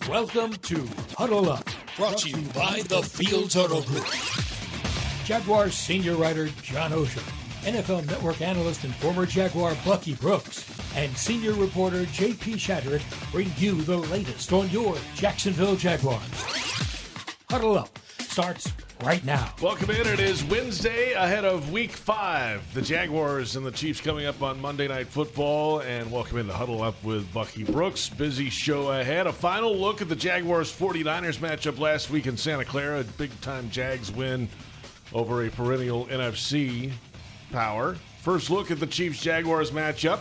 Welcome to Huddle Up, Brought to you by the Fields Huddle Group. Jaguars senior writer John Oehser, NFL Network Analyst and former Jaguar Bucky Brooks, and senior reporter J.P. Shadrick bring you the latest on your Jacksonville Jaguars. Huddle Up starts right now. Welcome in. It is Wednesday ahead of Week 5. The Jaguars and the Chiefs coming up on Monday Night Football. And welcome in to Huddle Up with Bucky Brooks. Busy show ahead. A final look at the Jaguars-49ers matchup last week in Santa Clara. A big-time Jags win over a perennial NFC power. First look at the Chiefs-Jaguars matchup.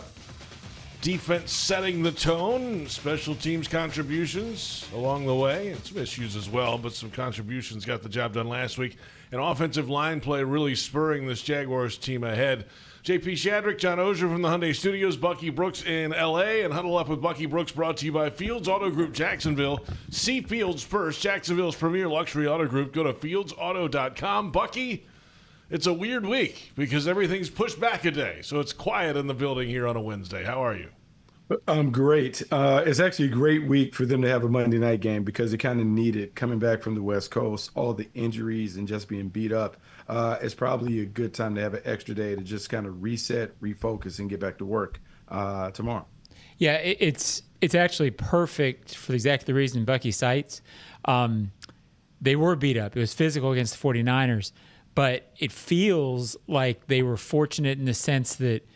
Defense setting the tone, special teams contributions along the way, and some issues as well, but some contributions got the job done last week. And offensive line play really spurring this Jaguars team ahead. J.P. Shadrick, John Oehser from the Hyundai Studios, Bucky Brooks in L.A., and Huddle Up with Bucky Brooks brought to you by Fields Auto Group Jacksonville. See Fields first, Jacksonville's premier luxury auto group. Go to fieldsauto.com. Bucky, it's a weird week because everything's pushed back a day, so it's quiet in the building here on a Wednesday. How are you? I'm great. It's actually a great week for them to have a Monday night game because they kind of need it coming back from the West Coast, all the injuries and just being beat up. It's probably a good time to have an extra day to just kind of reset, refocus, and get back to work tomorrow. Yeah, it's actually perfect for exactly the reason Bucky cites. They were beat up. It was physical against the 49ers, but it feels like they were fortunate in the sense that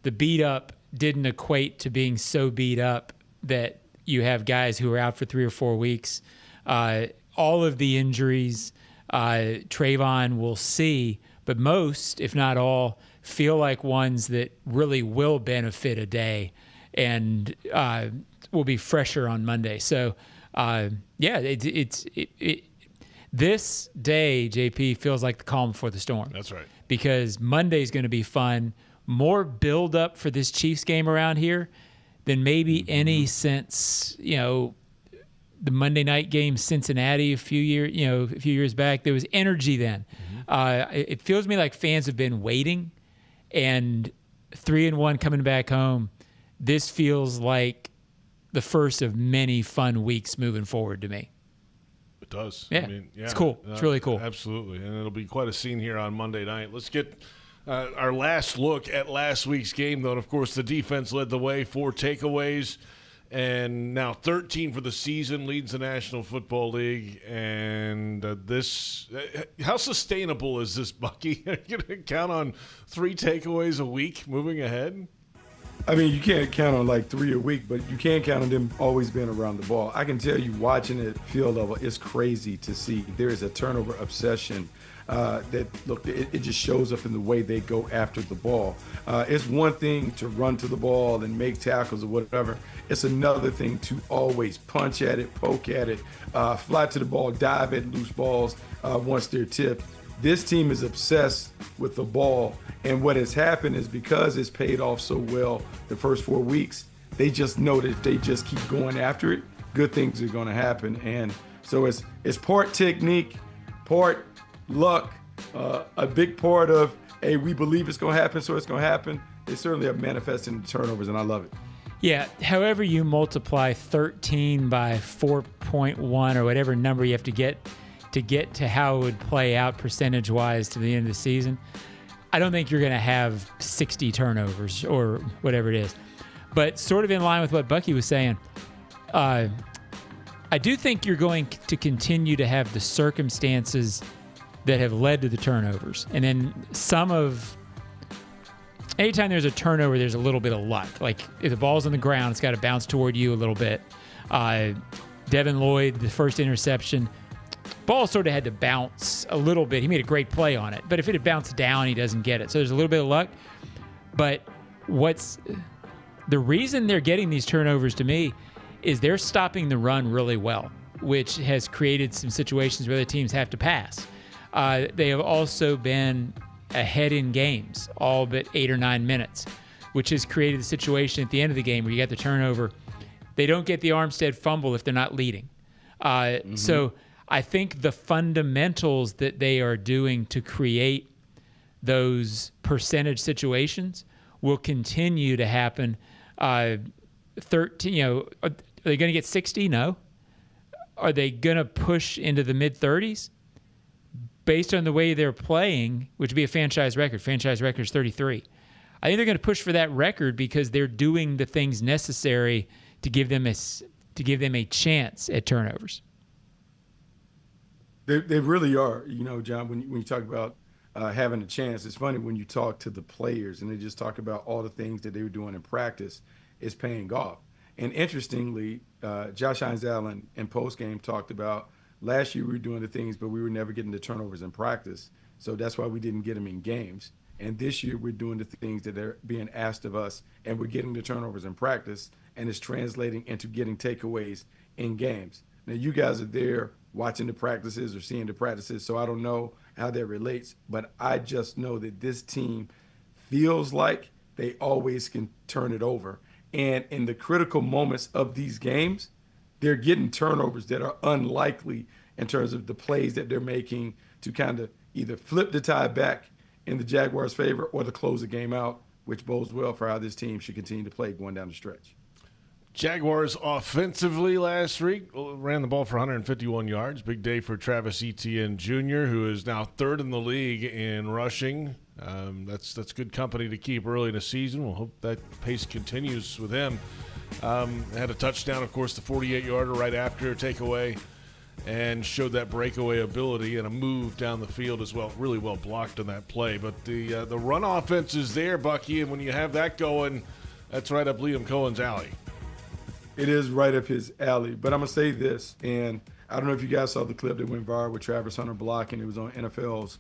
the beat up didn't equate to being so beat up that you have guys who are out for 3 or 4 weeks. All of the injuries, Trayvon will see, but most, if not all, feel like ones that really will benefit a day and will be fresher on Monday. So, this day, JP, feels like the calm before the storm. That's right. Because Monday's going to be fun. More build up for this Chiefs game around here than maybe any since, the Monday night game Cincinnati a few years back. There was energy then. It feels to me like fans have been waiting, and 3-1 coming back home. This feels like the first of many fun weeks moving forward to me. It does. Yeah, it's cool. It's really cool. Absolutely, and it'll be quite a scene here on Monday night. Let's get our last look at last week's game, though. And of course, the defense led the way, 4 takeaways, and now 13 for the season, leads the National Football League. And how sustainable is this, Bucky? Are you going to count on 3 takeaways a week moving ahead? I mean, you can't count on like 3 a week, but you can count on them always being around the ball. I can tell you, watching it field level, it's crazy to see. There is a turnover obsession it just shows up in the way they go after the ball. It's one thing to run to the ball and make tackles or whatever. It's another thing to always punch at it, poke at it, fly to the ball, dive at loose balls once they're tipped. This team is obsessed with the ball, and what has happened is because it's paid off so well the first 4 weeks, they just know that if they just keep going after it, good things are going to happen. And so it's part technique, part luck, a big part of, hey, we believe it's going to happen, so it's going to happen. They certainly have manifested in the turnovers, and I love it. Yeah, however you multiply 13 by 4.1 or whatever number you have to get to how it would play out percentage-wise to the end of the season, I don't think you're going to have 60 turnovers or whatever it is. But sort of in line with what Bucky was saying, I do think you're going to continue to have the circumstances that have led to the turnovers. And then anytime there's a turnover, there's a little bit of luck. Like if the ball's on the ground, it's got to bounce toward you a little bit. Devin Lloyd, the first interception, ball sort of had to bounce a little bit. He made a great play on it. But if it had bounced down, he doesn't get it. So there's a little bit of luck. But the reason they're getting these turnovers to me is they're stopping the run really well, which has created some situations where the teams have to pass. They have also been ahead in games, all but 8 or 9 minutes, which has created the situation at the end of the game where you get the turnover. They don't get the Armstead fumble if they're not leading. So I think the fundamentals that they are doing to create those percentage situations will continue to happen. 13, are they going to get 60? No. are they going to push into the mid-30s? Based on the way they're playing, which would be a franchise record. Franchise record is 33. I think they're going to push for that record because they're doing the things necessary to give them a chance at turnovers. They really are. You know, John, when you talk about having a chance, it's funny when you talk to the players and they just talk about all the things that they were doing in practice is paying off. And interestingly, Josh Hines-Allen in postgame talked about last year we were doing the things, but we were never getting the turnovers in practice. So that's why we didn't get them in games. And this year we're doing the things that are being asked of us, and we're getting the turnovers in practice, and it's translating into getting takeaways in games. Now, you guys are there watching the practices or seeing the practices, so I don't know how that relates, but I just know that this team feels like they always can turn it over. And in the critical moments of these games, they're getting turnovers that are unlikely in terms of the plays that they're making to kind of either flip the tie back in the Jaguars' favor or to close the game out, which bodes well for how this team should continue to play going down the stretch. Jaguars offensively last week ran the ball for 151 yards. Big day for Travis Etienne Jr., who is now third in the league in rushing. That's good company to keep early in the season. We'll hope that pace continues with him. Had a touchdown, of course, the 48-yarder right after a takeaway, and showed that breakaway ability and a move down the field as well. Really well blocked on that play. But the run offense is there, Bucky, and when you have that going, that's right up Liam Cohen's alley. It is right up his alley. But I'm going to say this, and I don't know if you guys saw the clip that went viral with Travis Hunter blocking. It was on NFL's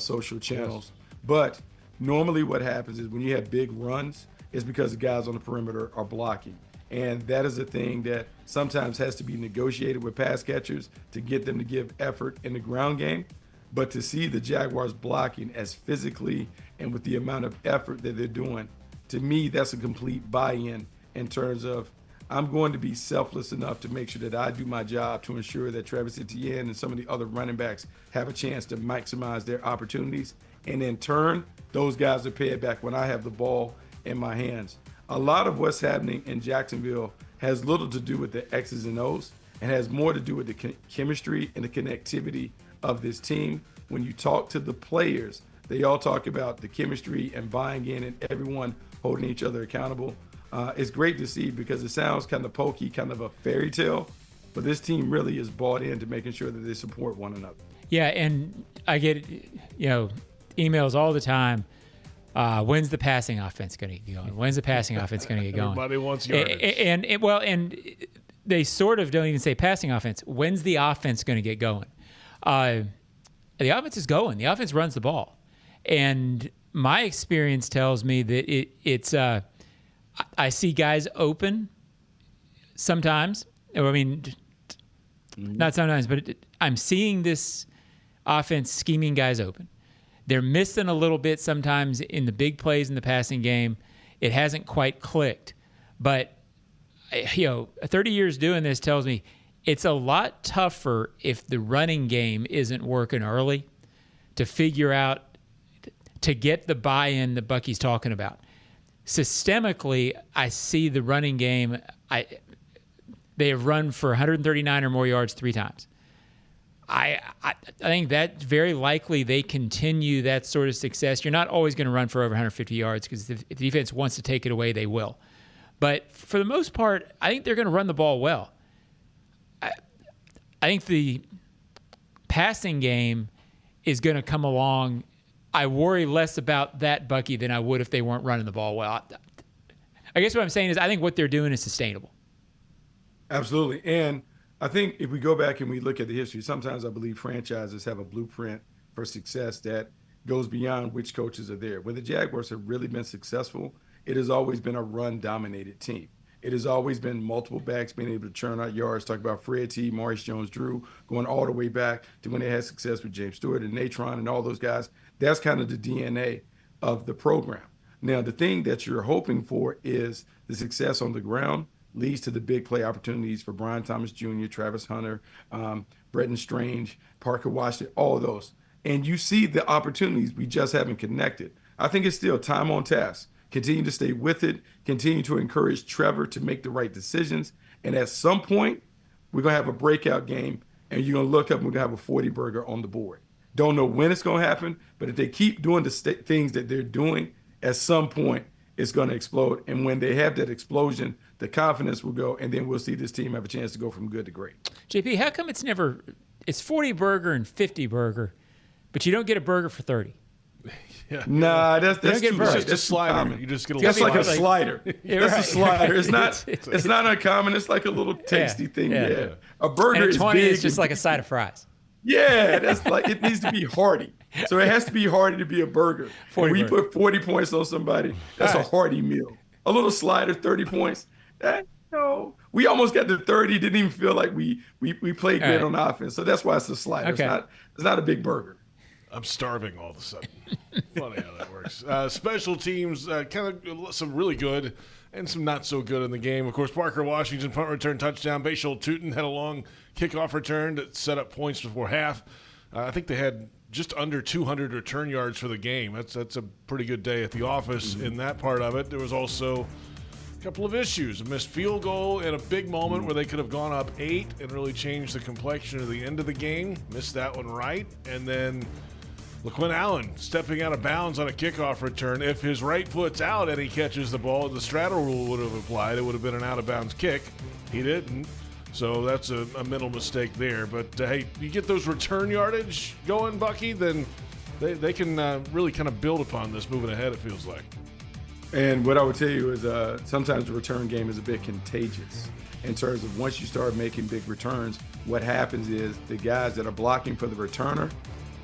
social channels. Yes. But normally what happens is when you have big runs, it's because the guys on the perimeter are blocking. And that is a thing that sometimes has to be negotiated with pass catchers to get them to give effort in the ground game. But to see the Jaguars blocking as physically and with the amount of effort that they're doing, to me, that's a complete buy-in in terms of I'm going to be selfless enough to make sure that I do my job to ensure that Travis Etienne and some of the other running backs have a chance to maximize their opportunities. And in turn, those guys are paid back when I have the ball in my hands. A lot of what's happening in Jacksonville has little to do with the X's and O's and has more to do with the chemistry and the connectivity of this team. When you talk to the players, they all talk about the chemistry and buying in and everyone holding each other accountable. It's great to see because it sounds kind of pokey, kind of a fairy tale, but this team really is bought into making sure that they support one another. Yeah, and I get emails all the time. When's the passing offense going to get going? When's the passing offense going to get going? Everybody wants yardage. And they sort of don't even say passing offense. When's the offense going to get going? The offense is going. The offense runs the ball. And my experience tells me that it's I see guys open sometimes. I mean, not sometimes, but I'm seeing this offense scheming guys open. They're missing a little bit sometimes in the big plays in the passing game. It hasn't quite clicked. But, 30 years doing this tells me it's a lot tougher if the running game isn't working early to figure out, to get the buy-in that Bucky's talking about. Systemically, I see the running game. They have run for 139 or more yards 3 times. I think that very likely they continue that sort of success. You're not always going to run for over 150 yards because if the defense wants to take it away, they will. But for the most part, I think they're going to run the ball well. I think the passing game is going to come along. I worry less about that, Bucky, than I would if they weren't running the ball well. I guess what I'm saying is I think what they're doing is sustainable. Absolutely. And I think if we go back and we look at the history, sometimes I believe franchises have a blueprint for success that goes beyond which coaches are there. When the Jaguars have really been successful, it has always been a run-dominated team. It has always been multiple backs being able to churn out yards. Talk about Fred T, Maurice Jones-Drew, going all the way back to when they had success with James Stewart and Natron and all those guys. That's kind of the DNA of the program. Now, the thing that you're hoping for is the success on the ground leads to the big play opportunities for Brian Thomas Jr., Travis Hunter, Bretton Strange, Parker Washington, all of those. And you see the opportunities, we just haven't connected. I think it's still time on task. Continue to stay with it, continue to encourage Trevor to make the right decisions. And at some point, we're going to have a breakout game, and you're going to look up and we're going to have a 40 burger on the board. Don't know when it's going to happen, but if they keep doing the things that they're doing, at some point it's going to explode. And when they have that explosion, the confidence will go, and then we'll see this team have a chance to go from good to great. JP, how come it's 40 burger and 50 burger, but you don't get a burger for 30? Yeah. Nah, that's too It's just a slider. You just get a That's little like a slider. Yeah, That's right. a slider. It's not uncommon. It's like a little tasty thing. yeah. Yeah. A burger And a is 20 big. is just like a side of fries. Yeah, that's like, it needs to be hearty. So it has to be hearty to be a burger. And when you put 40 points on somebody, that's a hearty meal. A little slider, 30 points. We almost got to 30. Didn't even feel like we played great on offense. So that's why it's a slider. Okay. It's not a big burger. I'm starving all of a sudden. Funny how that works. Special teams, kind of some really good and some not so good in the game. Of course, Parker Washington, punt return touchdown. Bashal Tootin had a long kickoff return that set up points before half. I think they had just under 200 return yards for the game. That's a pretty good day at the office in that part of it. There was also a couple of issues. A missed field goal in a big moment where they could have gone up 8 and really changed the complexion of the end of the game. Missed that one right. And then LaQuinn Allen stepping out of bounds on a kickoff return. If his right foot's out and he catches the ball, the straddle rule would have applied. It would have been an out-of-bounds kick. He didn't. So that's a mental mistake there. But, hey, you get those return yardage going, Bucky, then they can really kind of build upon this moving ahead, it feels like. And what I would tell you is sometimes the return game is a bit contagious in terms of once you start making big returns, what happens is the guys that are blocking for the returner,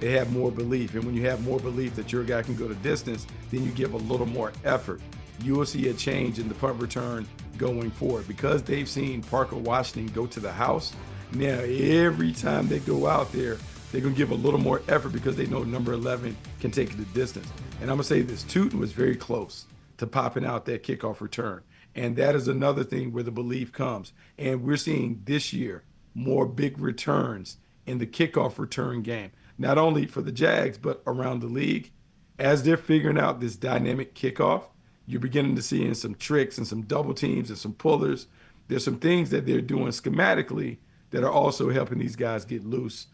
they have more belief. And when you have more belief that your guy can go the distance, then you give a little more effort. You will see a change in the punt return going forward because they've seen Parker Washington go to the house. Now, every time they go out there, they're going to give a little more effort because they know number 11 can take it the distance. And I'm going to say this, Tootin was very close to popping out that kickoff return. And that is another thing where the belief comes. And we're seeing this year more big returns in the kickoff return game. Not only for the Jags, but around the league. As they're figuring out this dynamic kickoff, you're beginning to see in some tricks and some double teams and some pullers. There's some things that they're doing schematically that are also helping these guys get loose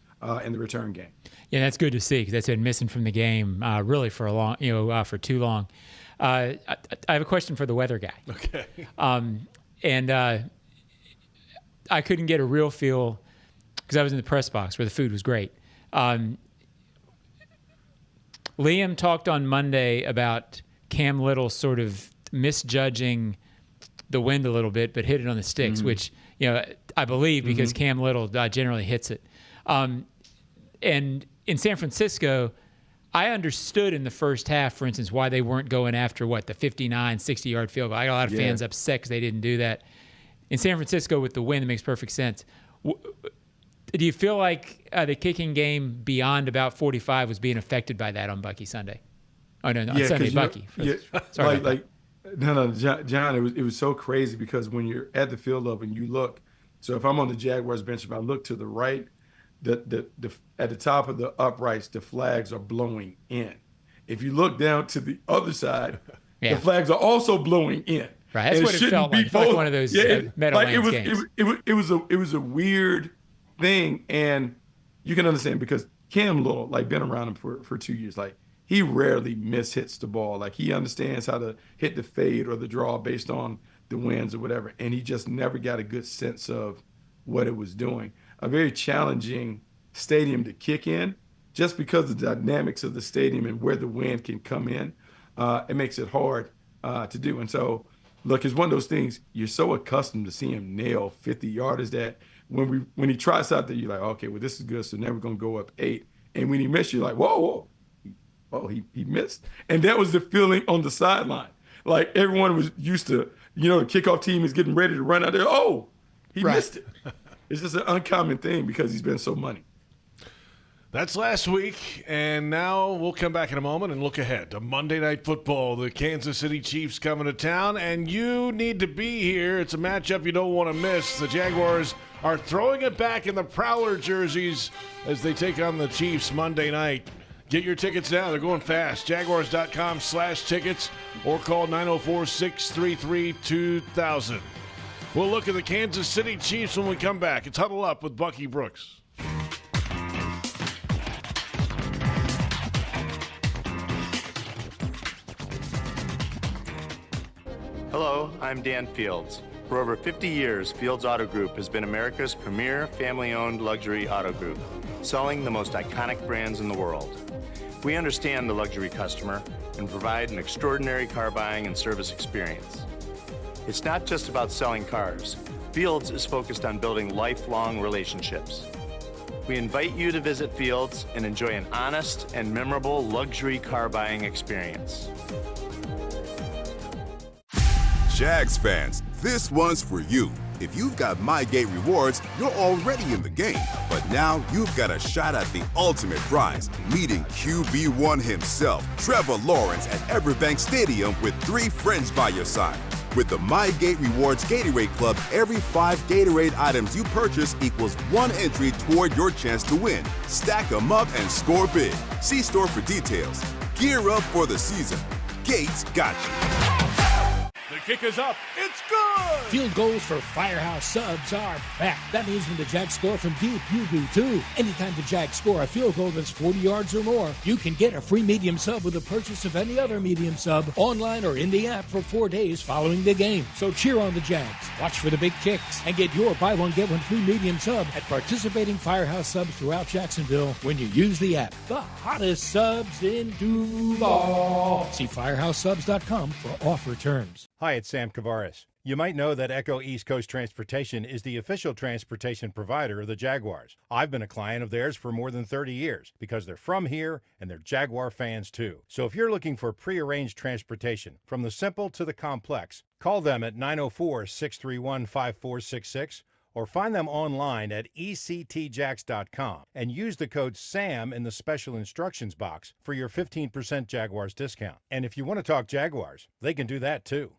in the return game. Yeah, that's good to see because that's been missing from the game really for a long, for too long. I have a question for the weather guy. Okay. And I couldn't get a real feel because I was in the press box where the food was great. Liam talked on Monday about Cam Little sort of misjudging the wind a little bit, but hit it on the sticks, which, I believe because Cam Little generally hits it. And in San Francisco, I understood in the first half, for instance, why they weren't going after, the 59, 60-yard field goal. I got a lot of fans upset because they didn't do that. In San Francisco with the wind, it makes perfect sense. Do you feel like the kicking game beyond about 45 was being affected by that on Bucky Sunday? Oh, no, on Sunday, Bucky. Sorry. John, it was so crazy because when you're at the field level and you look, so if I'm on the Jaguars bench, if I look to the right, at the top of the uprights, the flags are blowing in. If you look down to the other side, the flags are also blowing in. Right, that's what it felt like. It felt like one of those Meadowlands games. It was a weird thing, and you can understand because Cam Little, been around him for 2 years, he rarely mishits the ball. He understands how to hit the fade or the draw based on the winds or whatever, and he just never got a good sense of what it was doing. A very challenging stadium to kick in, just because of the dynamics of the stadium and where the wind can come in. It makes it hard to do. And so, look, it's one of those things you're so accustomed to seeing him nail 50-yarders that when he tries out there, you're like, okay, well, this is good, so now we're going to go up 8. And when he missed, you're like, whoa, he missed. And that was the feeling on the sideline. Everyone was used to, the kickoff team is getting ready to run out there. Oh, he missed it. It's just an uncommon thing because he's been so money. That's last week, and now we'll come back in a moment and look ahead to Monday Night Football. The Kansas City Chiefs coming to town, and you need to be here. It's a matchup you don't want to miss. The Jaguars are throwing it back in the Prowler jerseys as they take on the Chiefs Monday night. Get your tickets now. They're going fast. Jaguars.com/tickets or call 904-633-2000. We'll look at the Kansas City Chiefs when we come back. It's Huddle Up with Bucky Brooks. Hello, I'm Dan Fields. For over 50 years, Fields Auto Group has been America's premier family-owned luxury auto group, selling the most iconic brands in the world. We understand the luxury customer and provide an extraordinary car buying and service experience. It's not just about selling cars. Fields is focused on building lifelong relationships. We invite you to visit Fields and enjoy an honest and memorable luxury car buying experience. Jags fans, this one's for you. If you've got MyGate rewards, you're already in the game. But now you've got a shot at the ultimate prize, meeting QB1 himself, Trevor Lawrence, at Everbank Stadium with 3 friends by your side. With the MyGate Rewards Gatorade Club, every 5 Gatorade items you purchase equals 1 entry toward your chance to win. Stack them up and score big. See store for details. Gear up for the season. Gates got you. The kick is up. It's good! Field goals for Firehouse Subs are back. That means when the Jags score from deep, you do too. Anytime the Jags score a field goal that's 40 yards or more, you can get a free medium sub with the purchase of any other medium sub online or in the app for 4 days following the game. So cheer on the Jags, watch for the big kicks, and get your buy one, get one free medium sub at participating Firehouse Subs throughout Jacksonville when you use the app. The hottest subs in Duval. See firehousesubs.com for offer terms. Hi, it's Sam Kavaris. You might know that Echo East Coast Transportation is the official transportation provider of the Jaguars. I've been a client of theirs for more than 30 years because they're from here and they're Jaguar fans too. So if you're looking for prearranged transportation, from the simple to the complex, call them at 904-631-5466 or find them online at ectjax.com and use the code SAM in the special instructions box for your 15% Jaguars discount. And if you want to talk Jaguars, they can do that too.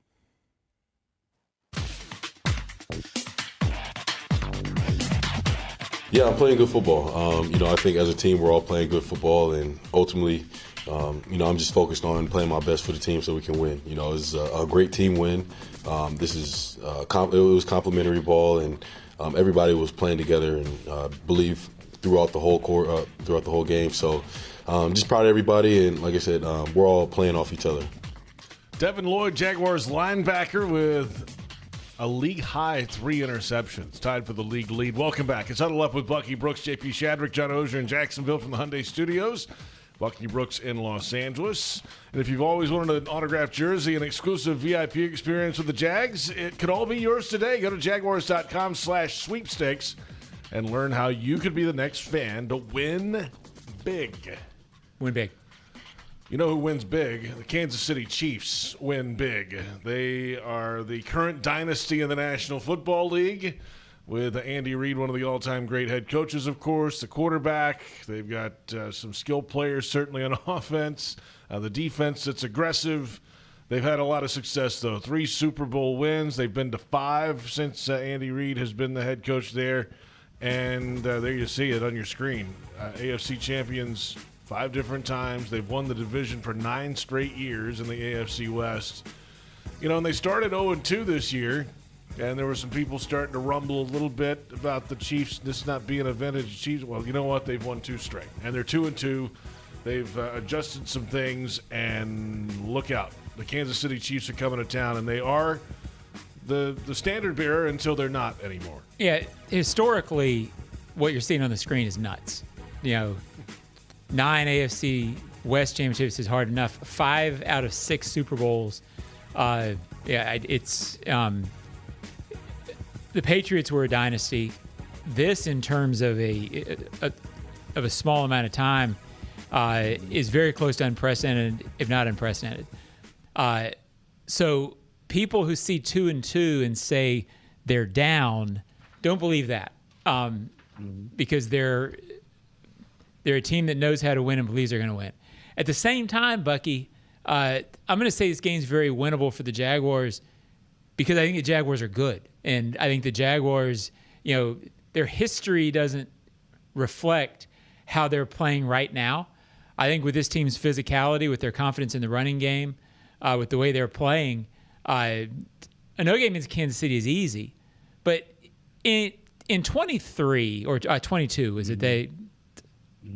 Yeah, I'm playing good football. I think as a team, we're all playing good football, and ultimately, I'm just focused on playing my best for the team so we can win. It's a great team win. It was complimentary ball, and everybody was playing together and believe throughout the whole game. So, just proud of everybody, and like I said, we're all playing off each other. Devin Lloyd, Jaguars linebacker, with a league-high 3 interceptions, tied for the league lead. Welcome back. It's Huddle Up with Bucky Brooks, JP Shadrick, John Oehser in Jacksonville from the Hyundai Studios. Bucky Brooks in Los Angeles. And if you've always wanted an autographed jersey and exclusive VIP experience with the Jags, it could all be yours today. Go to jaguars.com/sweepstakes and learn how you could be the next fan to win big. Win big. You know who wins big? The Kansas City Chiefs win big. They are the current dynasty in the National Football League, with Andy Reid, one of the all-time great head coaches, of course, the quarterback. They've got some skilled players, certainly on offense. The defense that's aggressive. They've had a lot of success, though. 3 Super Bowl wins. They've been to 5 since Andy Reid has been the head coach there. And there you see it on your screen. AFC champions 5 different times. They've won the division for 9 straight years in the AFC West. And they started 0-2 this year, and there were some people starting to rumble a little bit about the Chiefs, this not being a vintage Chiefs. Well, you know what? They've won 2 straight, and they're 2-2. They've adjusted some things, and look out. The Kansas City Chiefs are coming to town, and they are the standard bearer until they're not anymore. Yeah, historically, what you're seeing on the screen is nuts. 9 AFC West championships is hard enough. 5 out of 6 Super Bowls. It's the Patriots were a dynasty. This, in terms of a small amount of time, is very close to unprecedented, if not unprecedented. So people who see 2-2 and say they're down don't believe that, because they're a team that knows how to win and believes they're going to win. At the same time, Bucky, I'm going to say this game's very winnable for the Jaguars because I think the Jaguars are good. And I think the Jaguars, their history doesn't reflect how they're playing right now. I think with this team's physicality, with their confidence in the running game, with the way they're playing, a no game against Kansas City is easy. But in 23 or 22, is it they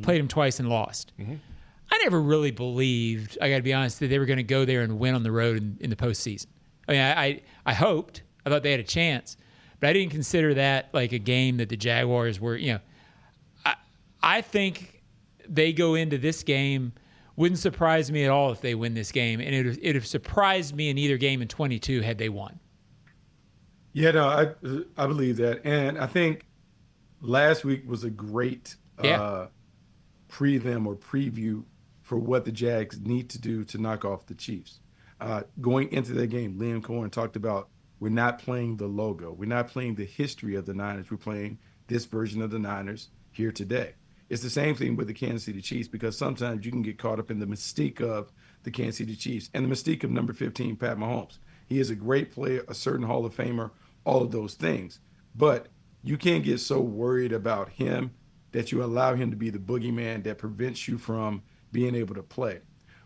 played them twice and lost. I never really believed, I got to be honest, that they were going to go there and win on the road in the postseason. I mean, I hoped. I thought they had a chance. But I didn't consider that like a game that the Jaguars were, I think they go into this game. Wouldn't surprise me at all if they win this game. And it would have surprised me in either game in 22 had they won. Yeah, no, I believe that. And I think last week was a great prelim or preview for what the Jags need to do to knock off the Chiefs. Going into that game, Liam Cohen talked about we're not playing the logo. We're not playing the history of the Niners. We're playing this version of the Niners here today. It's the same thing with the Kansas City Chiefs because sometimes you can get caught up in the mystique of the Kansas City Chiefs and the mystique of number 15, Pat Mahomes. He is a great player, a certain Hall of Famer, all of those things. But you can't get so worried about him that you allow him to be the boogeyman that prevents you from being able to play.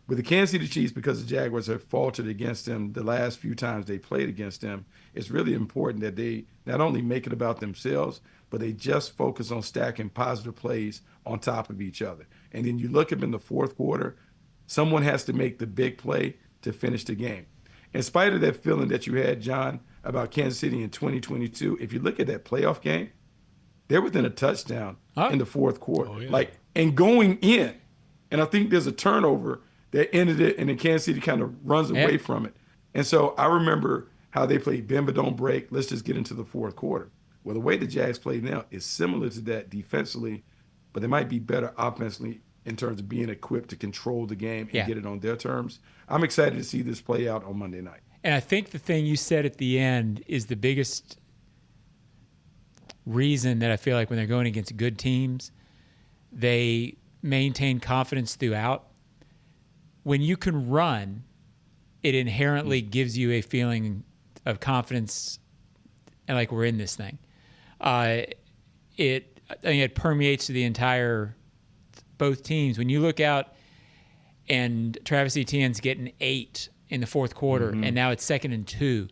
With the Kansas City Chiefs, because the Jaguars have faltered against them the last few times they played against them, it's really important that they not only make it about themselves, but they just focus on stacking positive plays on top of each other. And then you look at them in the fourth quarter, someone has to make the big play to finish the game. In spite of that feeling that you had, John, about Kansas City in 2022, if you look at that playoff game, they're within a touchdown in the fourth quarter. And going in. And I think there's a turnover that ended it, and then Kansas City kind of runs away from it. And so I remember how they played bend but don't break. Let's just get into the fourth quarter. Well, the way the Jags play now is similar to that defensively, but they might be better offensively in terms of being equipped to control the game and get it on their terms. I'm excited to see this play out on Monday night. And I think the thing you said at the end is the biggest reason that I feel like when they're going against good teams, they maintain confidence throughout. When you can run, it inherently gives you a feeling of confidence and like we're in this thing. I think it permeates to the entire both teams. When you look out and Travis Etienne's getting 8 in the fourth quarter, and now it's 2nd and 2,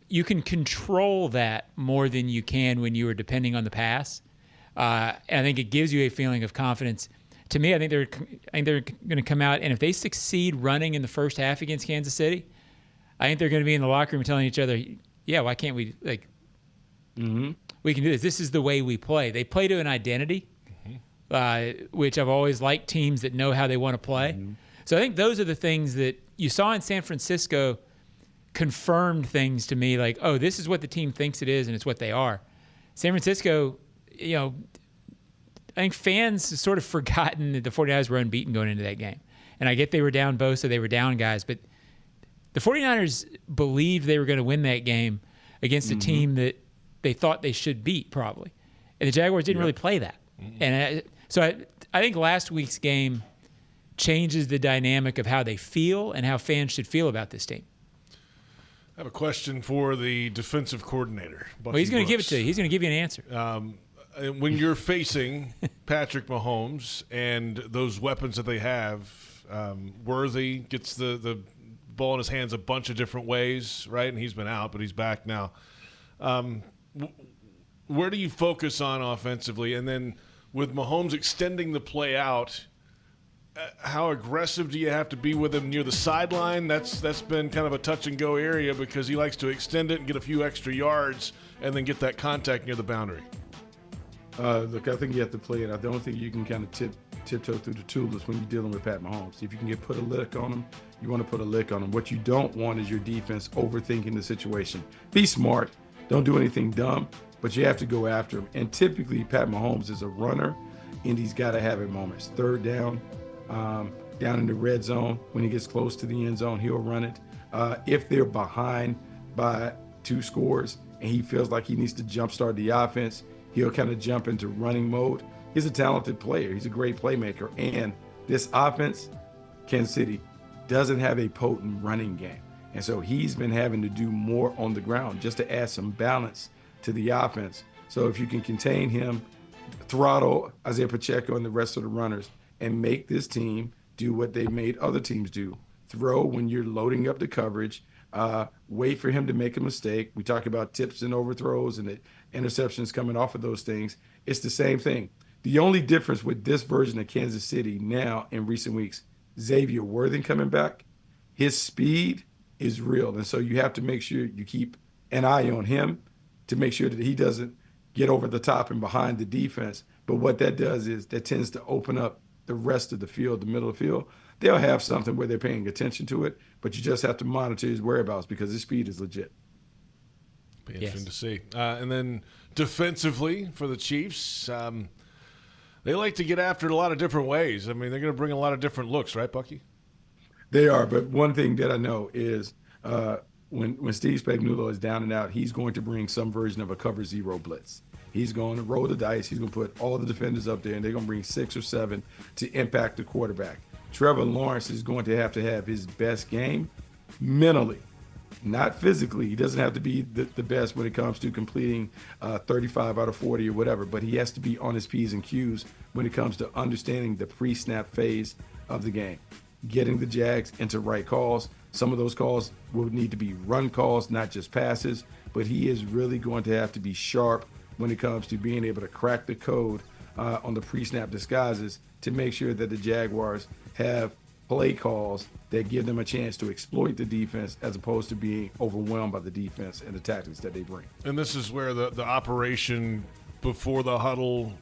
you can control that more than you can when you are depending on the pass. And I think it gives you a feeling of confidence. To me, I think they're going to come out, and if they succeed running in the first half against Kansas City, I think they're going to be in the locker room telling each other, yeah, why can't we, we can do this. This is the way we play. They play to an identity, which I've always liked teams that know how they want to play. So I think those are the things that you saw in San Francisco confirmed things to me like, oh, this is what the team thinks it is, and it's what they are. San Francisco, I think fans have sort of forgotten that the 49ers were unbeaten going into that game. And I get they were down Bosa, they were down guys, but the 49ers believed they were going to win that game against a team that they thought they should beat probably. And the Jaguars didn't really play that. And so I think last week's game changes the dynamic of how they feel and how fans should feel about this team. I have a question for the defensive coordinator. Well, he's going to give it to you. He's going to give you an answer. When you're facing Patrick Mahomes and those weapons that they have, Worthy gets the ball in his hands a bunch of different ways, right? And he's been out, but he's back now. Where do you focus on offensively? And then with Mahomes extending the play out, how aggressive do you have to be with him near the sideline? That's been kind of a touch-and-go area because he likes to extend it and get a few extra yards and then get that contact near the boundary. Look, I think you have to play it. I don't think you can kind of tiptoe through the tulips when you're dealing with Pat Mahomes. If you can put a lick on him, you want to put a lick on him. What you don't want is your defense overthinking the situation. Be smart. Don't do anything dumb, but you have to go after him. And typically, Pat Mahomes is a runner, and he's got to have it moments. Third down, down in the red zone, when he gets close to the end zone, he'll run it. If they're behind by 2 scores and he feels like he needs to jumpstart the offense, he'll kind of jump into running mode. He's a talented player. He's a great playmaker. And this offense, Kansas City, doesn't have a potent running game. And so he's been having to do more on the ground just to add some balance to the offense. So if you can contain him, throttle Isaiah Pacheco and the rest of the runners, and make this team do what they made other teams do. Throw when you're loading up the coverage, Wait for him to make a mistake. We talk about tips and overthrows and the interceptions coming off of those things. It's the same thing. The only difference with this version of Kansas City now in recent weeks, Xavier Worthing coming back, his speed is real. And so you have to make sure you keep an eye on him to make sure that he doesn't get over the top and behind the defense. But what that does is that tends to open up the rest of the field, the middle of the field. They'll have something where they're paying attention to it, but you just have to monitor his whereabouts because his speed is legit. Be interesting to see. And then defensively for the Chiefs, they like to get after it a lot of different ways. I mean, they're going to bring a lot of different looks, right, Bucky? They are, but one thing that I know is when Steve Spagnuolo is down and out, he's going to bring some version of a cover zero blitz. He's going to roll the dice. He's going to put all the defenders up there, and they're going to bring 6 or 7 to impact the quarterback. Trevor Lawrence is going to have his best game mentally, not physically. He doesn't have to be the best when it comes to completing 35 out of 40 or whatever, but he has to be on his P's and Q's when it comes to understanding the pre-snap phase of the game, getting the Jags into right calls. Some of those calls will need to be run calls, not just passes, but he is really going to have to be sharp when it comes to being able to crack the code on the pre-snap disguises to make sure that the Jaguars have play calls that give them a chance to exploit the defense as opposed to being overwhelmed by the defense and the tactics that they bring. And this is where the operation before the huddle,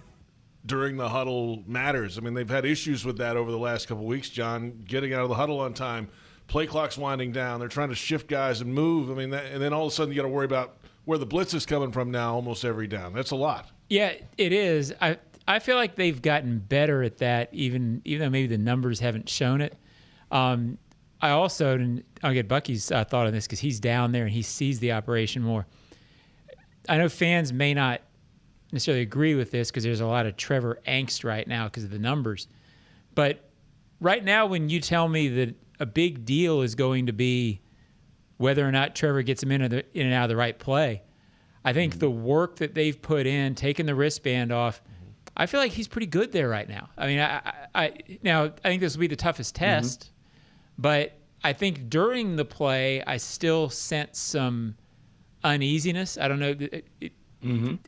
during the huddle matters. I mean, they've had issues with that over the last couple of weeks, John, getting out of the huddle on time. Play clock's winding down. They're trying to shift guys and move. I mean, and then all of a sudden you got to worry about where the blitz is coming from now almost every down. That's a lot. Yeah, it is. I feel like they've gotten better at that, even though maybe the numbers haven't shown it. I also, and I'll get Bucky's thought on this because he's down there and he sees the operation more. I know fans may not necessarily agree with this because there's a lot of Trevor angst right now because of the numbers. But right now, when you tell me that a big deal is going to be whether or not Trevor gets him in and out of the right play, I think the work that they've put in, taking the wristband off, I feel like he's pretty good there right now. I mean, I think this will be the toughest test, but I think during the play, I still sense some uneasiness. I don't know.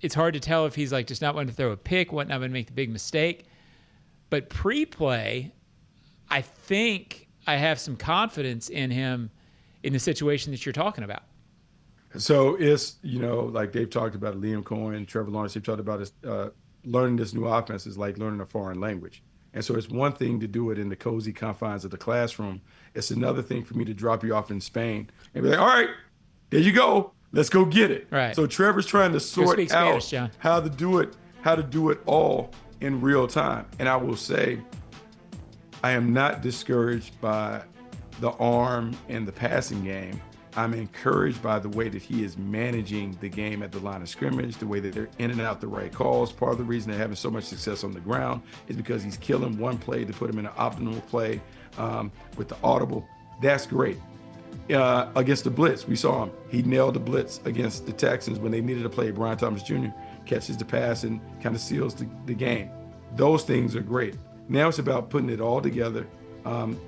It's hard to tell if he's like just not wanting to throw a pick, not wanting to make the big mistake. But pre-play, I think I have some confidence in him in the situation that you're talking about. So it's, like they've talked about Liam Cohen, Trevor Lawrence, they've talked about learning this new offense is like learning a foreign language. And so it's one thing to do it in the cozy confines of the classroom. It's another thing for me to drop you off in Spain and be like, all right, there you go. Let's go get it. Right. So Trevor's trying to sort out Spanish, John. how to do it all in real time. And I will say, I am not discouraged by the arm and the passing game. I'm encouraged by the way that he is managing the game at the line of scrimmage, the way that they're in and out the right calls. Part of the reason they're having so much success on the ground is because he's killing one play to put him in an optimal play with the audible. That's great. Against the blitz, we saw him. He nailed the blitz against the Texans when they needed to play. Brian Thomas Jr. catches the pass and kind of seals the game. Those things are great. Now it's about putting it all together,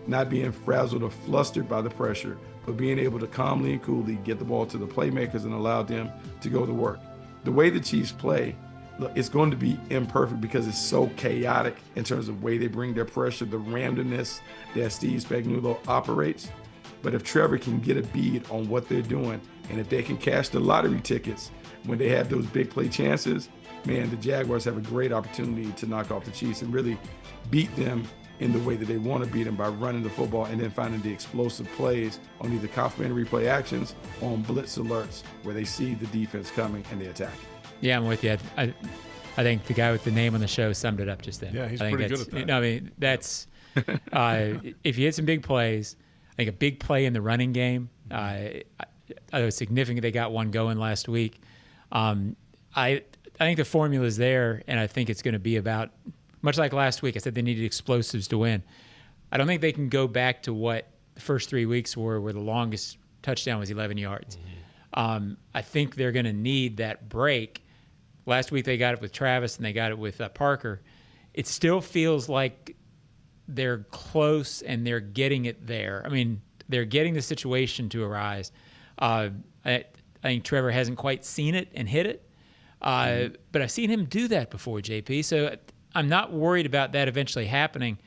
not being frazzled or flustered by the pressure, but being able to calmly and coolly get the ball to the playmakers and allow them to go to work. The way the Chiefs play, look, it's going to be imperfect because it's so chaotic in terms of the way they bring their pressure, the randomness that Steve Spagnuolo operates. But if Trevor can get a bead on what they're doing, and if they can cash the lottery tickets when they have those big play chances, man, the Jaguars have a great opportunity to knock off the Chiefs and really beat them in the way that they want to beat them by running the football and then finding the explosive plays on either complementary play actions or on blitz alerts where they see the defense coming and they attack. Yeah, I'm with you. I think the guy with the name on the show summed it up just then. Yeah, he's pretty good at that. No, I mean, that's if you hit some big plays, I think a big play in the running game, it was significant. They got one going last week. I think the formula is there, and I think it's going to be about, much like last week, I said they needed explosives to win. I don't think they can go back to what the first 3 weeks were, where the longest touchdown was 11 yards. I think they're going to need that break. Last week they got it with Travis and they got it with Parker. It still feels like they're close and they're getting it there. I mean, they're getting the situation to arise. I think Trevor hasn't quite seen it and hit it, but I've seen him do that before, JP. So I'm not worried about that eventually happening.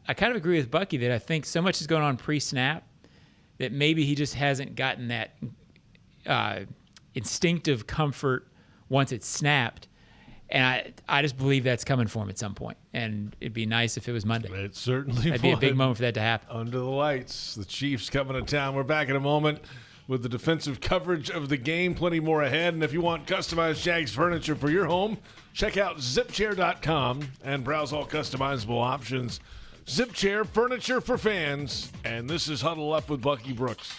I kind of agree with Bucky that I think so much is going on pre-snap that maybe he just hasn't gotten that instinctive comfort once it's snapped. And I just believe that's coming for him at some point. And it'd be nice if it was Monday. It certainly That'd be a big moment for that to happen. Under the lights, the Chiefs coming to town. We're back in a moment with the defensive coverage of the game. Plenty more ahead. And if you want customized Jags furniture for your home, check out zipchair.com and browse all customizable options. ZipChair, furniture for fans. And this is Huddle Up with Bucky Brooks.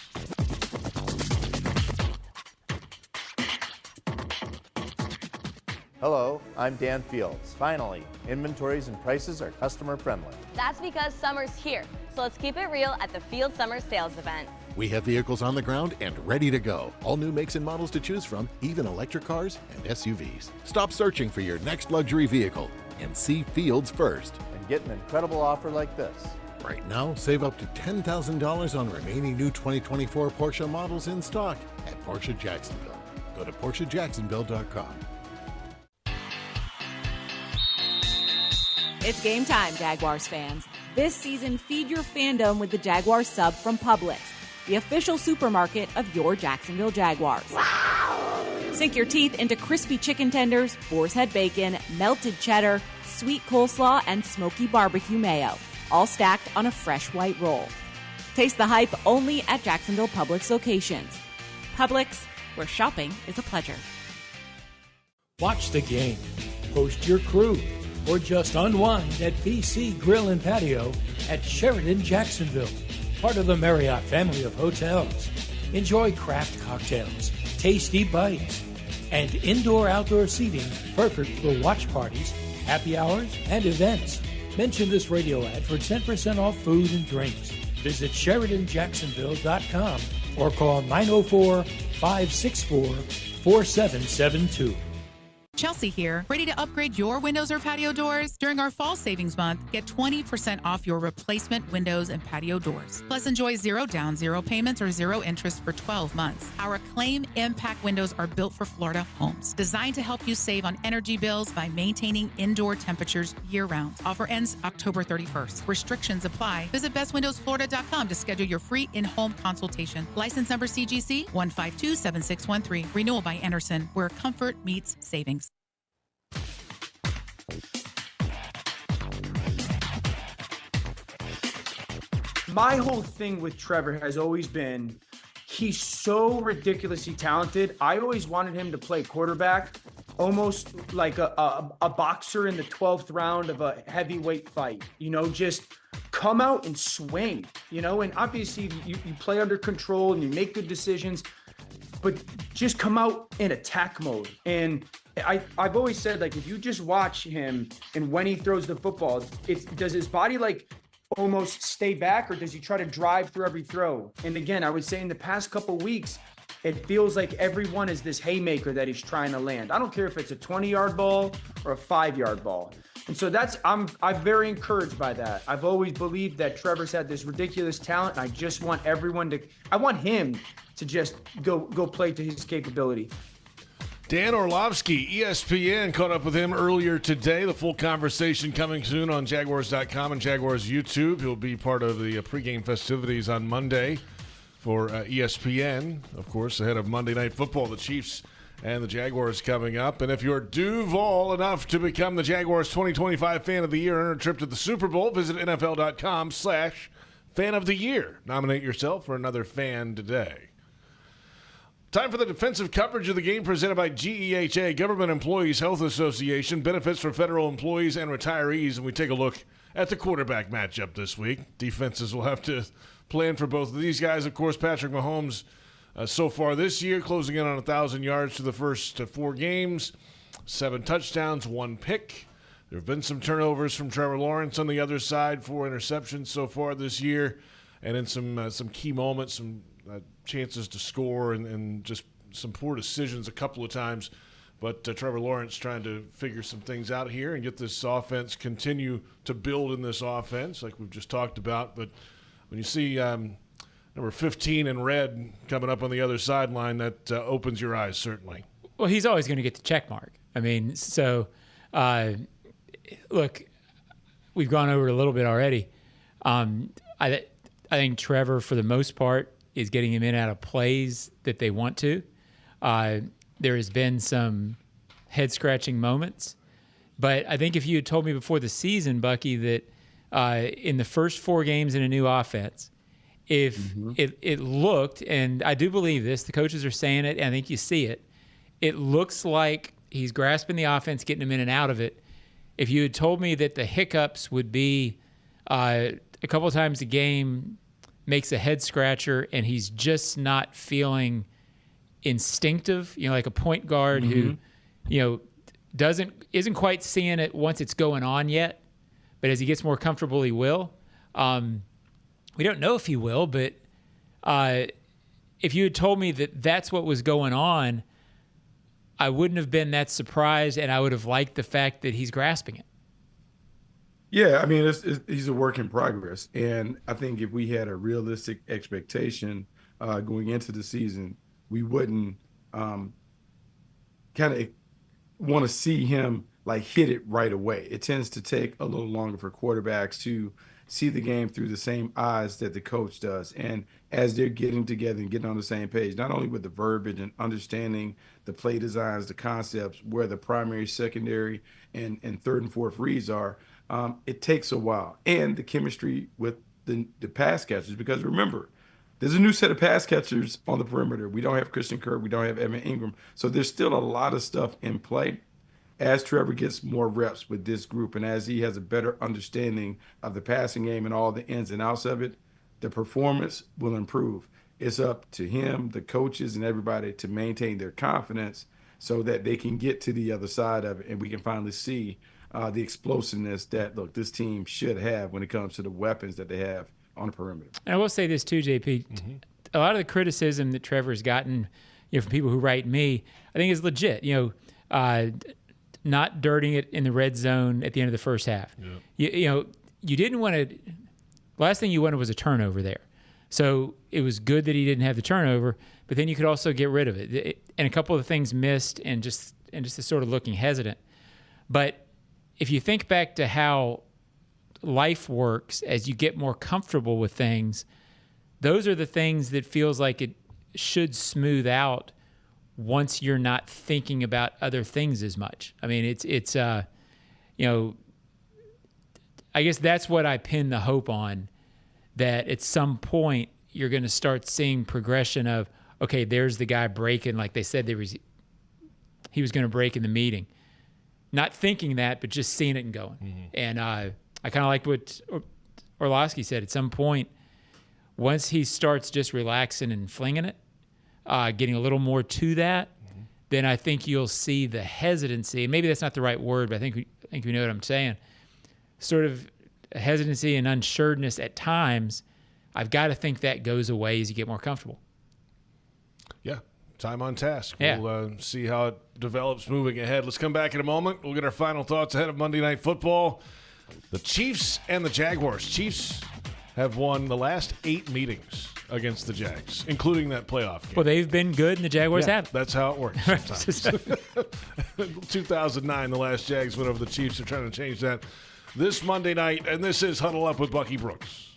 Hello, I'm Dan Fields. Finally, inventories and prices are customer friendly. That's because summer's here, so let's keep it real at the Field Summer Sales Event. We have vehicles on the ground and ready to go. All new makes and models to choose from, even electric cars and SUVs. Stop searching for your next luxury vehicle and see Fields first. And get an incredible offer like this. Right now, save up to $10,000 on remaining new 2024 Porsche models in stock at Porsche Jacksonville. Go to PorscheJacksonville.com. It's game time, Jaguars fans. This season, feed your fandom with the Jaguars sub from Publix, the official supermarket of your Jacksonville Jaguars. Wow! Sink your teeth into crispy chicken tenders, boar's head bacon, melted cheddar, sweet coleslaw, and smoky barbecue mayo, all stacked on a fresh white roll. Taste the hype only at Jacksonville Publix locations. Publix, where shopping is a pleasure. Watch the game, host your crew, or just unwind at BC Grill and Patio at Sheridan Jacksonville, part of the Marriott family of hotels. Enjoy craft cocktails, tasty bites, and indoor-outdoor seating perfect for watch parties, happy hours, and events. Mention this radio ad for 10% off food and drinks. Visit SheridanJacksonville.com or call 904-564-4772. Chelsea here, ready to upgrade your windows or patio doors? During our fall savings month, get 20% off your replacement windows and patio doors. Plus, enjoy 0 down, 0 payments, or 0 interest for 12 months. Our Acclaim Impact windows are built for Florida homes, designed to help you save on energy bills by maintaining indoor temperatures year-round. Offer ends October 31st. Restrictions apply. Visit bestwindowsflorida.com to schedule your free in-home consultation. License number CGC 1527613. Renewal by Anderson, where comfort meets savings. My whole thing with Trevor has always been he's so ridiculously talented. I always wanted him to play quarterback, almost like a boxer in the 12th round of a heavyweight fight. You know, just come out and swing, you know, and obviously you play under control and you make good decisions, but just come out in attack mode. And I've always said, like, if you just watch him and when he throws the football, does his body like almost stay back, or does he try to drive through every throw? And again, I would say in the past couple weeks, it feels like every one is this haymaker that he's trying to land. I don't care if it's a 20-yard ball or a 5-yard ball. And so I'm very encouraged by that. I've always believed that Trevor's had this ridiculous talent, and I just want I want him to just go play to his capability. Dan Orlovsky, ESPN, caught up with him earlier today. The full conversation coming soon on Jaguars.com and Jaguars YouTube. He'll be part of the pregame festivities on Monday for ESPN, of course, ahead of Monday Night Football, the Chiefs and the Jaguars coming up. And if you're Duval enough to become the Jaguars 2025 Fan of the Year and earn a trip to the Super Bowl, visit NFL.com/Fan of the Year. Nominate yourself for another fan today. Time for the defensive coverage of the game presented by GEHA, Government Employees Health Association, benefits for federal employees and retirees. And we take a look at the quarterback matchup this week. Defenses will have to plan for both of these guys. Of course, Patrick Mahomes so far this year, closing in on 1,000 yards to the first 4 games, 7 touchdowns, 1 pick. There have been some turnovers from Trevor Lawrence on the other side, 4 interceptions so far this year, and in some key moments, some chances to score and just some poor decisions a couple of times. But Trevor Lawrence trying to figure some things out here and get this offense, continue to build in this offense like we've just talked about. But when you see number 15 in red coming up on the other sideline, that opens your eyes, certainly. Well, he's always going to get the check mark. I mean, so, look, we've gone over it a little bit already. I think Trevor, for the most part, is getting him in and out of plays that they want to. There has been some head-scratching moments. But I think if you had told me before the season, Bucky, that in the first 4 games in a new offense, if it looked, and I do believe this, the coaches are saying it, and I think you see it, it looks like he's grasping the offense, getting him in and out of it. If you had told me that the hiccups would be a couple of times a game makes a head-scratcher and he's just not feeling instinctive, like a point guard who, isn't quite seeing it once it's going on yet, but as he gets more comfortable, he will. We don't know if he will, but if you had told me that that's what was going on, I wouldn't have been that surprised, and I would have liked the fact that he's grasping it. Yeah, I mean, he's a work in progress, and I think if we had a realistic expectation going into the season, we wouldn't kind of want to see him like hit it right away. It tends to take a little longer for quarterbacks to see the game through the same eyes that the coach does. And as they're getting together and getting on the same page, not only with the verbiage and understanding the play designs, the concepts, where the primary, secondary, and third and fourth reads are, it takes a while. And the chemistry with the pass catchers, because remember, there's a new set of pass catchers on the perimeter. We don't have Christian Kirk. We don't have Evan Ingram. So there's still a lot of stuff in play. As Trevor gets more reps with this group and as he has a better understanding of the passing game and all the ins and outs of it, the performance will improve. It's up to him, the coaches, and everybody to maintain their confidence so that they can get to the other side of it and we can finally see the explosiveness that, look, this team should have when it comes to the weapons that they have on the perimeter. And I will say this too, JP. A lot of the criticism that Trevor's gotten, from people who write me, I think is legit. Not dirtying it in the red zone at the end of the first half. Yeah. You didn't want to. Last thing you wanted was a turnover there, so it was good that he didn't have the turnover. But then you could also get rid of it, and a couple of things missed, and just the sort of looking hesitant. But if you think back to how life works as you get more comfortable with things, those are the things that feels like it should smooth out once you're not thinking about other things as much. I mean, it's I guess that's what I pin the hope on, that at some point you're going to start seeing progression of, okay, there's the guy breaking, like they said he was going to break in the meeting. Not thinking that, but just seeing it and going. And I kind of like what Orlovsky said. At some point, once he starts just relaxing and flinging it, getting a little more to that, then I think you'll see the hesitancy. Maybe that's not the right word, but I think we know what I'm saying. Sort of hesitancy and unsureness at times. I've got to think that goes away as you get more comfortable. Yeah, time on task. Yeah. We'll see how it develops moving ahead. Let's come back in a moment. We'll get our final thoughts ahead of Monday Night Football. The Chiefs and the Jaguars. Chiefs have won the last 8 meetings against the Jags, including that playoff game. Well, they've been good, and the Jaguars have. That's how it works sometimes. 2009, the last Jags went over the Chiefs. They're trying to change that this Monday night, and this is Huddle Up with Bucky Brooks.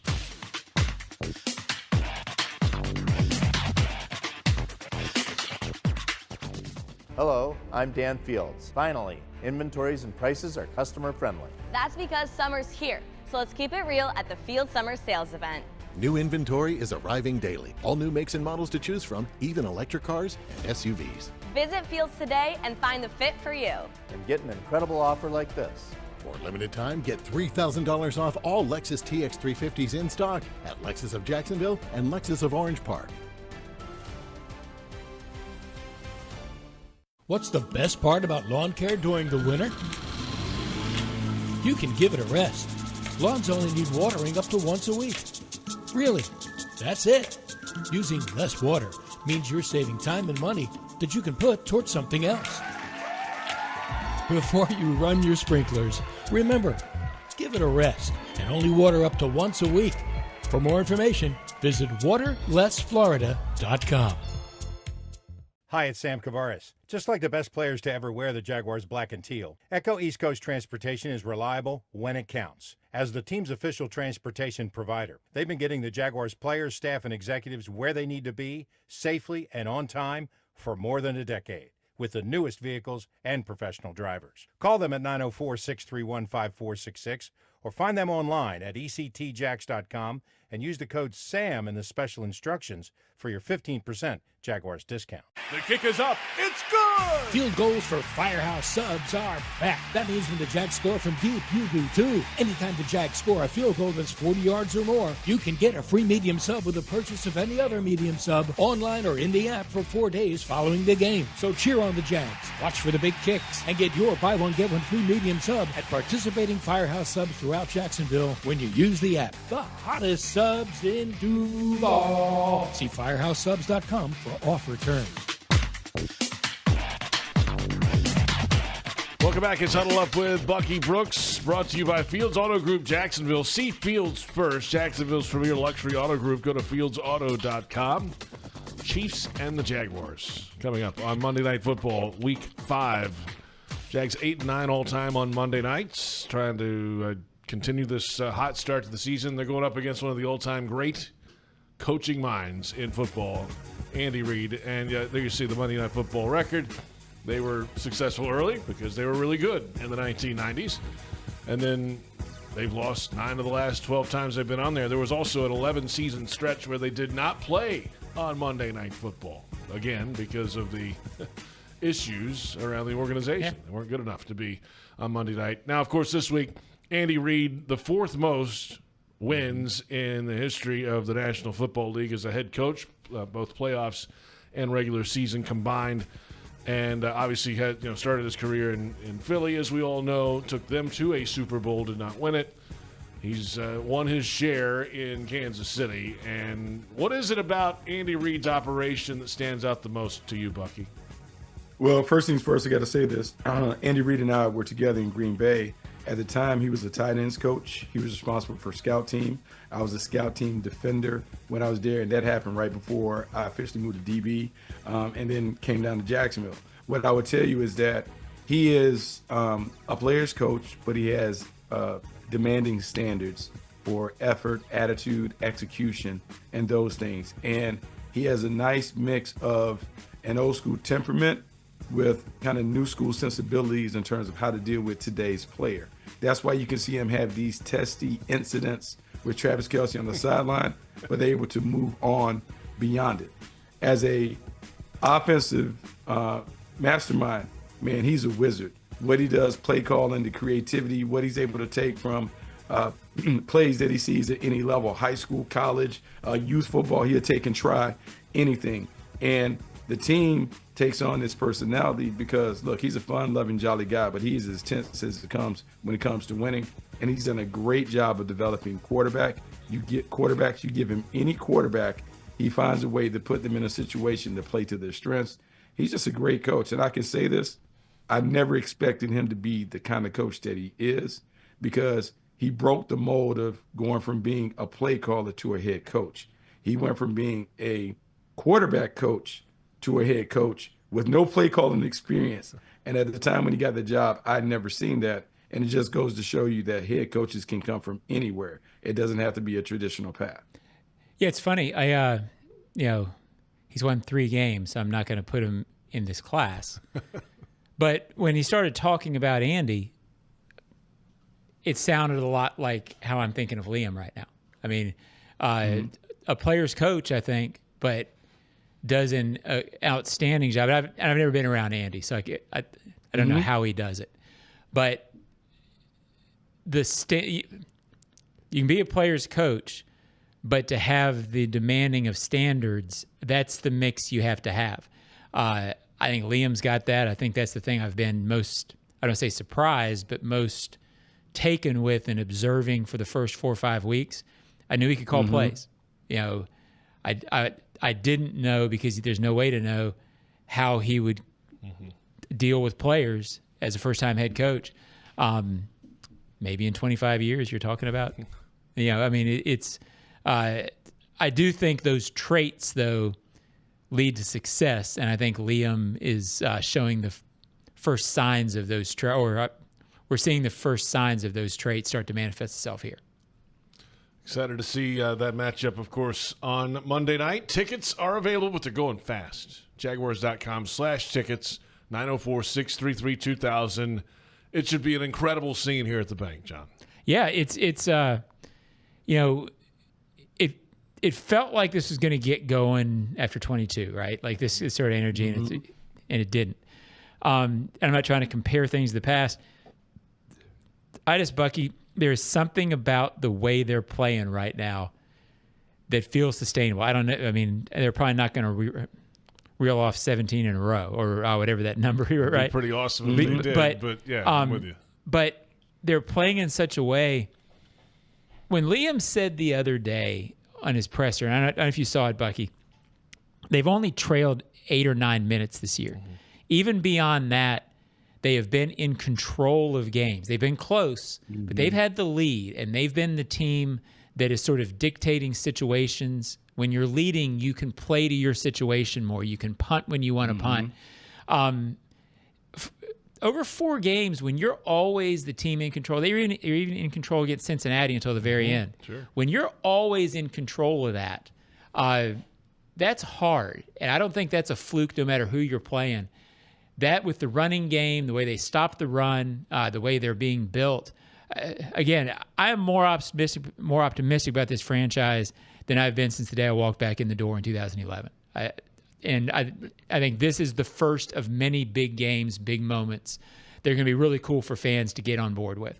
Hello, I'm Dan Fields. Finally, inventories and prices are customer friendly. That's because summer's here, so let's keep it real at the Field Summer Sales Event. New inventory is arriving daily. All new makes and models to choose from, even electric cars and SUVs. Visit Fields today and find the fit for you. And get an incredible offer like this. For a limited time, get $3,000 off all Lexus TX 350s in stock at Lexus of Jacksonville and Lexus of Orange Park. What's the best part about lawn care during the winter? You can give it a rest. Lawns only need watering up to once a week. Really, that's it. Using less water means you're saving time and money that you can put towards something else. Before you run your sprinklers, remember, give it a rest and only water up to once a week. For more information, Visit waterlessflorida.com. Hi, it's Sam Kavaris. Just like the best players to ever wear the Jaguars black and teal, Echo East Coast Transportation is reliable when it counts. As the team's official transportation provider, they've been getting the Jaguars players, staff, and executives where they need to be, safely and on time, for more than a decade, with the newest vehicles and professional drivers. Call them at 904-631-5466 or find them online at ectjax.com and use the code SAM in the special instructions for your 15% Jaguars discount. The kick is up. It's good! Field goals for Firehouse Subs are back. That means when the Jags score from deep, you do too. Anytime the Jags score a field goal that's 40 yards or more, you can get a free medium sub with the purchase of any other medium sub online or in the app for 4 days following the game. So cheer on the Jags, watch for the big kicks, and get your buy one, get one free medium sub at participating Firehouse Subs throughout Jacksonville when you use the app. The hottest subs in Duval. See firehousesubs.com for offer terms. Welcome back. It's Huddle Up with Bucky Brooks, brought to you by Fields Auto Group Jacksonville. See Fields first, Jacksonville's premier luxury auto group. Go to fieldsauto.com. Chiefs and the Jaguars coming up on Monday Night Football, Week 5. Jags 8-9 all-time on Monday nights, trying to continue this hot start to the season. They're going up against one of the all-time great coaching minds in football, Andy Reid. And there you see the Monday Night Football record. They were successful early because they were really good in the 1990s. And then they've lost 9 of the last 12 times they've been on there. There was also an 11-season stretch where they did not play on Monday Night Football, again, because of the issues around the organization. Yeah. They weren't good enough to be on Monday night. Now, of course, this week, Andy Reid, the 4th most wins in the history of the National Football League as a head coach, both playoffs and regular season combined. And obviously had started his career in Philly, as we all know, took them to a Super Bowl, did not win it. He's won his share in Kansas City. And what is it about Andy Reid's operation that stands out the most to you, Bucky? Well, first things first, I got to say this. Andy Reid and I were together in Green Bay. At the time, he was a tight ends coach. He was responsible for scout team. I was a scout team defender when I was there, and that happened right before I officially moved to DB, and then came down to Jacksonville. What I would tell you is that he is a player's coach, but he has demanding standards for effort, attitude, execution, and those things. And he has a nice mix of an old school temperament with kind of new school sensibilities in terms of how to deal with today's player. That's why you can see him have these testy incidents with Travis Kelce on the sideline, but they're able to move on beyond it. As a offensive mastermind, man, he's a wizard. What he does, play calling, the creativity, what he's able to take from plays that he sees at any level, high school, college, youth football, he'll take and try anything. And the team takes on this personality because, look, he's a fun-loving, jolly guy, but he's as tense as it comes when it comes to winning. And he's done a great job of developing quarterback. You get quarterbacks, you give him any quarterback, he finds a way to put them in a situation to play to their strengths. He's just a great coach. And I can say this, I never expected him to be the kind of coach that he is because he broke the mold of going from being a play caller to a head coach. He went from being a quarterback coach to a head coach with no play calling experience. And at the time when he got the job, I'd never seen that. And it just goes to show you that head coaches can come from anywhere. It doesn't have to be a traditional path. Yeah, it's funny. He's won 3 games, so I'm not going to put him in this class. But when he started talking about Andy, it sounded a lot like how I'm thinking of Liam right now. I mean, a player's coach, I think, but does an outstanding job. I've never been around Andy, so I don't know how he does it. But you can be a player's coach, but to have the demanding of standards, that's the mix you have to have. I think Liam's got that. I think that's the thing I've been most, I don't say surprised, but most taken with and observing for the first 4 or 5 weeks. I knew he could call plays. I didn't know, because there's no way to know how he would deal with players as a first-time head coach. Maybe in 25 years you're talking about. It's I do think those traits, though, lead to success, and I think Liam is showing the first signs of those we're seeing the first signs of those traits start to manifest itself here. Excited to see that matchup, of course, on Monday night. Tickets are available, but they're going fast. Jaguars.com/tickets, 904-633-2000. It should be an incredible scene here at the bank, John. Yeah, it's it felt like this was going to get going after 22, right? Like this sort of energy, and it didn't. And I'm not trying to compare things to the past. Bucky, there's something about the way they're playing right now that feels sustainable. I don't know. I mean, they're probably not going to reel off 17 in a row or whatever that number, right? Pretty awesome if they did, but yeah, I'm with you. But they're playing in such a way. When Liam said the other day on his presser, and I don't know if you saw it, Bucky, they've only trailed 8 or 9 minutes this year. Even beyond that, they have been in control of games. They've been close, but they've had the lead, and they've been the team that is sort of dictating situations. When you're leading, you can play to your situation more. You can punt when you want to punt. Over 4 games, when you're always the team in control, you're even in control against Cincinnati until the very end. Sure. When you're always in control of that, that's hard. And I don't think that's a fluke no matter who you're playing. That with the running game, the way they stop the run, the way they're being built. Again, I am more optimistic about this franchise than I've been since the day I walked back in the door in 2011. I think this is the first of many big games, big moments. They're going to be really cool for fans to get on board with.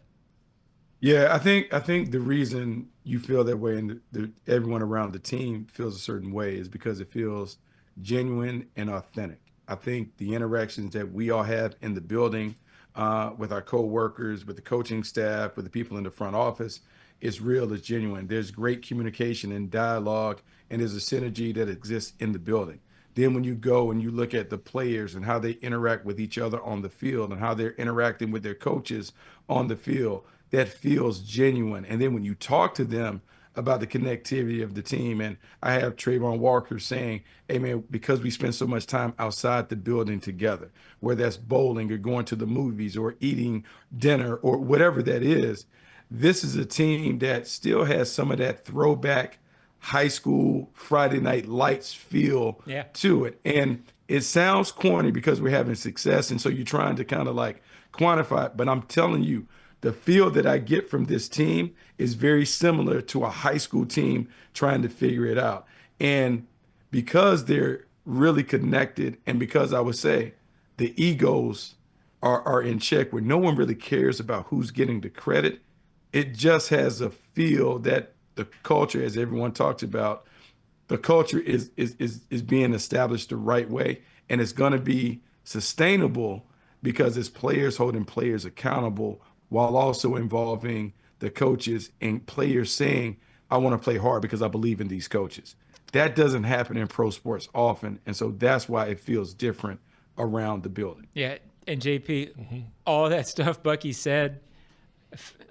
Yeah, I think the reason you feel that way and everyone around the team feels a certain way is because it feels genuine and authentic. I think the interactions that we all have in the building with our co-workers, with the coaching staff, with the people in the front office is real, it's genuine. There's great communication and dialogue, and there's a synergy that exists in the building. Then when you go and you look at the players and how they interact with each other on the field and how they're interacting with their coaches on the field, that feels genuine. And then when you talk to them about the connectivity of the team, and I have Trayvon Walker saying, hey man, because we spend so much time outside the building together, whether that's bowling or going to the movies or eating dinner or whatever that is, this is a team that still has some of that throwback high school Friday Night Lights feel to it. And it sounds corny because we're having success, and so you're trying to kind of like quantify it, but I'm telling you, the feel that I get from this team is very similar to a high school team trying to figure it out. And because they're really connected, and because I would say the egos are in check where no one really cares about who's getting the credit, it just has a feel that the culture, as everyone talks about, the culture is being established the right way, and it's going to be sustainable because it's players holding players accountable while also involving the coaches and players saying, I want to play hard because I believe in these coaches. That doesn't happen in pro sports often, and so that's why it feels different around the building. Yeah, and JP, all that stuff Bucky said,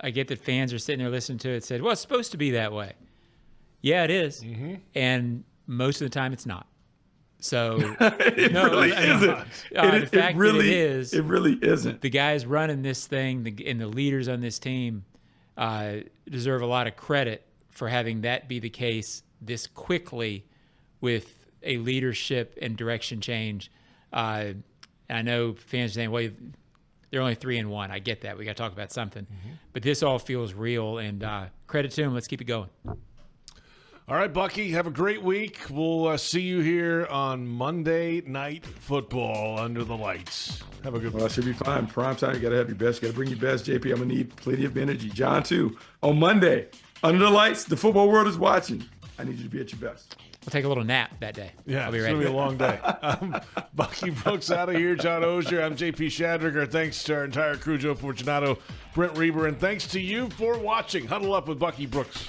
I get that fans are sitting there listening to it, said, well, it's supposed to be that way. Yeah, it is. And most of the time it's not. So it really isn't. The fact that it is, it really isn't. The guys running this thing and the leaders on this team deserve a lot of credit for having that be the case this quickly with a leadership and direction change. I know fans are saying, well, they're only 3-1. I get that. We got to talk about something. But this all feels real, and credit to them. Let's keep it going. All right, Bucky, have a great week. We'll see you here on Monday Night Football under the lights. Have a good one. Well, it should be fine. Prime time, you got to have your best. You got to bring your best, JP. I'm going to need plenty of energy. John, too. On Monday, under the lights, the football world is watching. I need you to be at your best. We'll take a little nap that day. Yeah, I'll be it's ready. going to be a long day. Bucky Brooks out of here. John Ogier. I'm JP Shadriger. Thanks to our entire crew, Joe Fortunato, Brent Reber, and thanks to you for watching Huddle Up with Bucky Brooks.